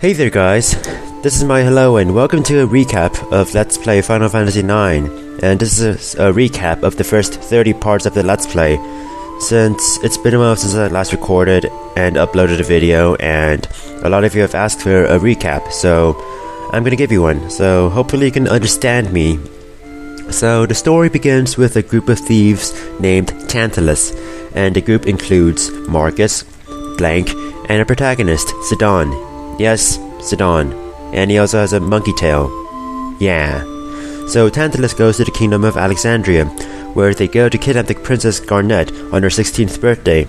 Hey there guys, this is my hello and welcome to a recap of Let's Play Final Fantasy IX, and this is a recap of the first 30 parts of the Let's Play, since it's been a while since I last recorded and uploaded a video, and a lot of you have asked for a recap, so I'm gonna give you one, so hopefully you can understand me. So the story begins with a group of thieves named Tantalus, and the group includes Marcus, Blank, and a protagonist, Zidane. Yes, Zidane. And he also has a monkey tail. Yeah. So Tantalus goes to the kingdom of Alexandria, where they go to kidnap the Princess Garnet on her 16th birthday.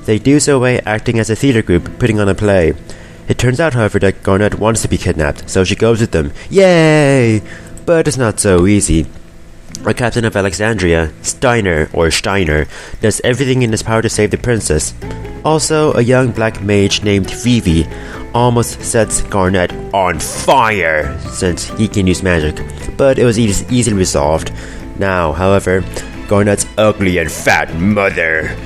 They do so by acting as a theater group, putting on a play. It turns out, however, that Garnet wants to be kidnapped, so she goes with them. Yay! But it's not so easy. Our captain of Alexandria, Steiner, does everything in his power to save the princess. Also, a young black mage named Vivi almost sets Garnet on fire, since he can use magic, but it was easily resolved. Now, however, Garnet's ugly and fat mother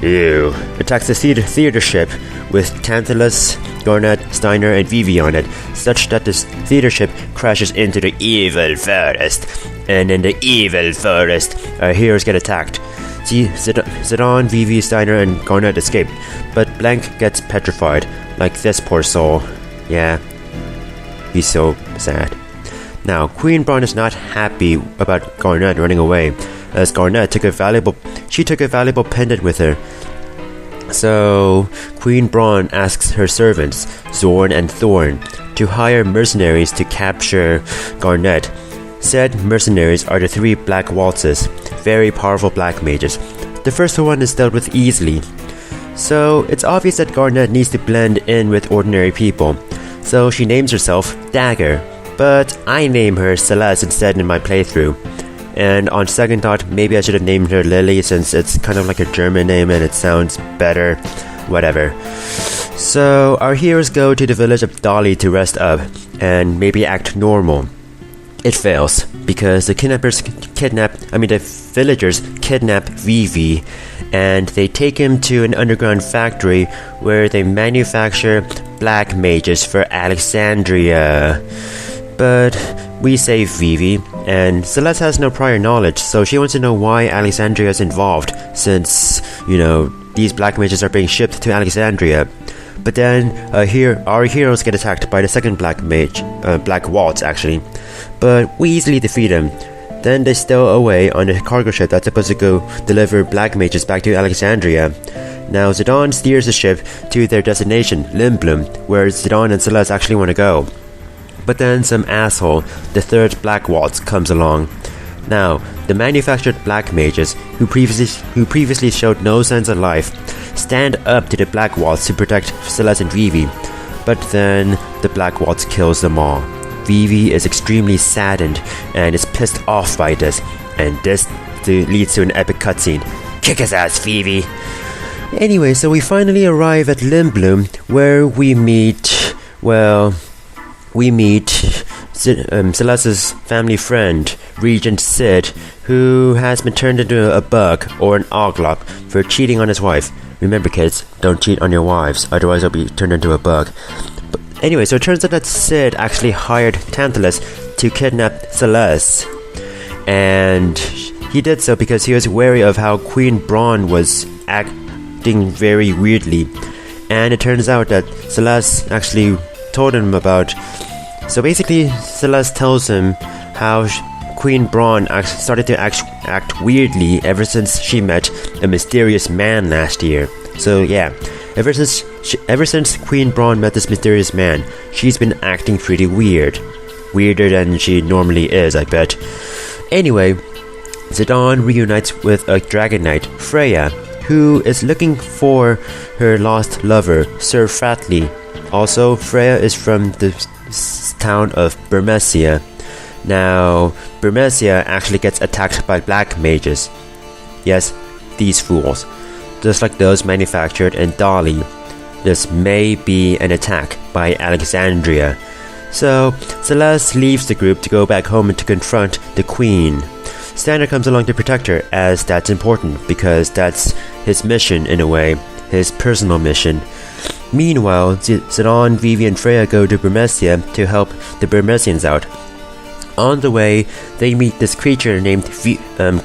attacks the theater ship with Tantalus, Garnet, Steiner, and Vivi on it, such that this theater ship crashes into the evil forest. And in the evil forest, our heroes get attacked. Zidane, Vivi, Steiner, and Garnet escape, but Blank gets petrified, like this poor soul. Yeah, he's so sad. Now, Queen Brahne is not happy about Garnet running away, as Garnet took a valuable pendant with her. So, Queen Brahne asks her servants, Zorn and Thorn, to hire mercenaries to capture Garnet. Said mercenaries are the 3 Black Waltzes, very powerful black mages. The first one is dealt with easily. So, it's obvious that Garnet needs to blend in with ordinary people. So, she names herself Dagger, but I name her Celes instead in my playthrough. And on second thought, maybe I should have named her Lily, since it's kind of like a German name and it sounds better. Whatever. So, our heroes go to the village of Dolly to rest up and maybe act normal. It fails, because the villagers kidnap Vivi, and they take him to an underground factory where they manufacture black mages for Alexandria. But we save Vivi, and Celes has no prior knowledge, so she wants to know why Alexandria is involved, since, these black mages are being shipped to Alexandria. But then, our heroes get attacked by the second black waltz actually. But we easily defeat them. Then they stow away on a cargo ship that's supposed to go deliver black mages back to Alexandria. Now Zidane steers the ship to their destination, Limblum, where Zidane and Celes actually want to go. But then some asshole, the third black waltz, comes along. Now, the manufactured black mages, who previously showed no sense of life, stand up to the black waltz to protect Celes and Vivi. But then the black waltz kills them all. Vivi is extremely saddened and is pissed off by this, and this leads to an epic cutscene. Kick his ass, Vivi! Anyway, so we finally arrive at Limblum, where we meet Celes's family friend, Regent Cid, who has been turned into a bug, or an oglop, for cheating on his wife. Remember kids, don't cheat on your wives, otherwise they'll be turned into a bug. But anyway, so it turns out that Cid actually hired Tantalus to kidnap Celes. And he did so because he was wary of how Queen Brahne was acting very weirdly. And it turns out that Celes actually told him about... So basically, Celes tells him how Queen Brahne started to act weirdly ever since she met a mysterious man last year. So yeah, ever since Queen Brahne met this mysterious man, she's been acting pretty weird. Weirder than she normally is, I bet. Anyway, Zidane reunites with a Dragon Knight, Freya, who is looking for her lost lover, Sir Fratley. Also, Freya is from the town of Bermesia. Now, Bermesia actually gets attacked by black mages. Yes, these fools. Just like those manufactured in Dolly. This may be an attack by Alexandria. So, Celes leaves the group to go back home and to confront the Queen. Steiner comes along to protect her, as that's important, because that's his mission in a way, his personal mission. Meanwhile, Zidane, Vivi, and Freya go to Bermesia to help the Bermesians out. On the way, they meet this creature named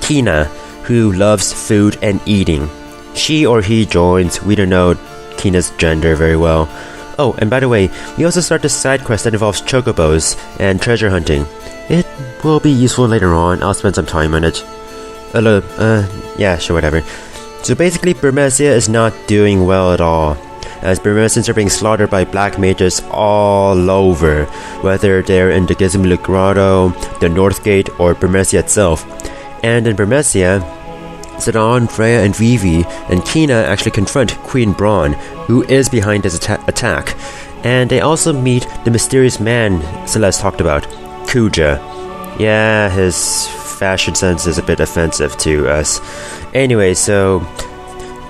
Kina, who loves food and eating. She or he joins, we don't know Kina's gender very well. Oh, and by the way, we also start a side quest that involves chocobos and treasure hunting. It will be useful later on, I'll spend some time on it. Yeah, sure, whatever. So basically, Bermesia is not doing well at all, as Bermesians are being slaughtered by black mages all over, whether they're in the Gizmilu Grotto, the North Gate, or Bermesia itself. And in Bermesia, Zidane, Freya, and Vivi and Kina actually confront Queen Brahne, who is behind this attack. And they also meet the mysterious man Celes talked about, Kuja. Yeah, his fashion sense is a bit offensive to us. Anyway, so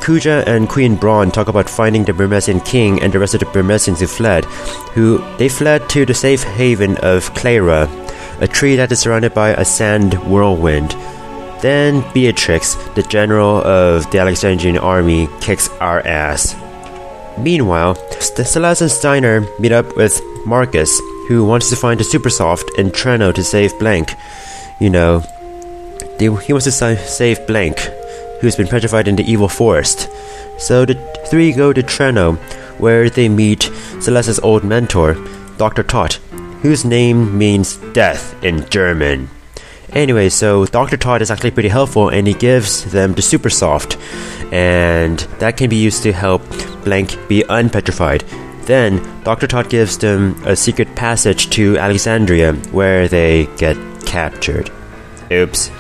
Kuja and Queen Brahne talk about finding the Bermesian king and the rest of the Bermesians who fled to the safe haven of Clara, a tree that is surrounded by a sand whirlwind. Then Beatrix, the general of the Alexandrian army, kicks our ass. Meanwhile, Celes and Steiner meet up with Marcus, who wants to find a super soft in Treno to save Blank. You know, he wants to save Blank, who's been petrified in the evil forest. So the three go to Treno, where they meet Celes's old mentor, Dr. Todt, whose name means death in German. Anyway, so Dr. Todt is actually pretty helpful, and he gives them the super soft, and that can be used to help Blank be unpetrified. Then Dr. Todt gives them a secret passage to Alexandria, where they get captured. Oops.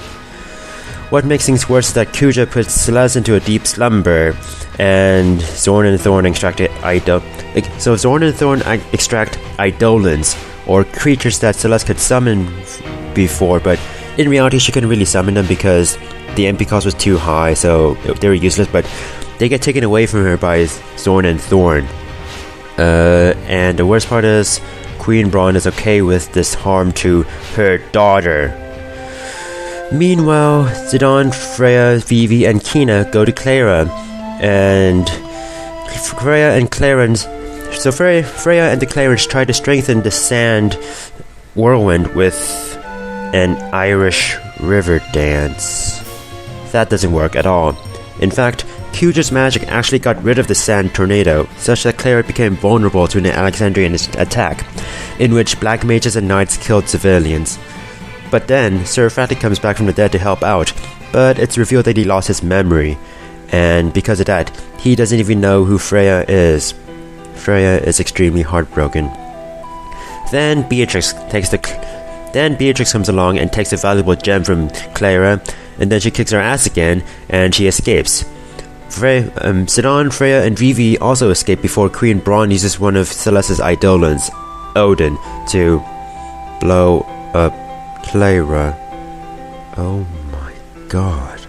What makes things worse is that Kuja puts Celes into a deep slumber, and Zorn and Thorn extract Eidolons, or creatures that Celes could summon before, but in reality she couldn't really summon them because the MP cost was too high, so they were useless, but they get taken away from her by Zorn and Thorn. And the worst part is, Queen Brahne is okay with this harm to her daughter. Meanwhile, Zidane, Freya, Vivi, and Kina go to Clara, and Freya and the Clarence try to strengthen the sand whirlwind with an Irish river dance. That doesn't work at all. In fact, Kuja's magic actually got rid of the sand tornado, such that Clara became vulnerable to an Alexandrian attack, in which black mages and knights killed civilians. But then, Sir Fratic comes back from the dead to help out, but it's revealed that he lost his memory, and because of that, he doesn't even know who Freya is. Freya is extremely heartbroken. Then Beatrix comes along and takes a valuable gem from Clara, and then she kicks her ass again, and she escapes. Zidane, Freya, and Vivi also escape before Queen Brahne uses one of Celes's Eidolons, Odin, to blow up Clara. Oh my god.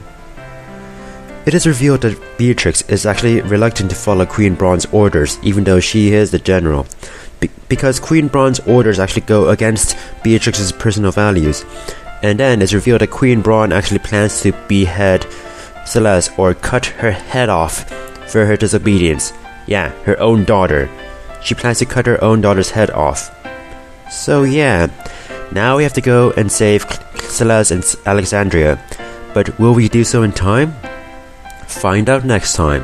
It is revealed that Beatrix is actually reluctant to follow Queen Brahne's orders, even though she is the general. Because Queen Brahne's orders actually go against Beatrix's personal values. And then it's revealed that Queen Brahne actually plans to behead Celes, or cut her head off for her disobedience. Yeah, her own daughter. She plans to cut her own daughter's head off. So yeah, now we have to go and save Celes in Alexandria. But will we do so in time? Find out next time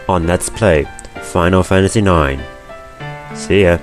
on Let's Play Final Fantasy IX. See ya.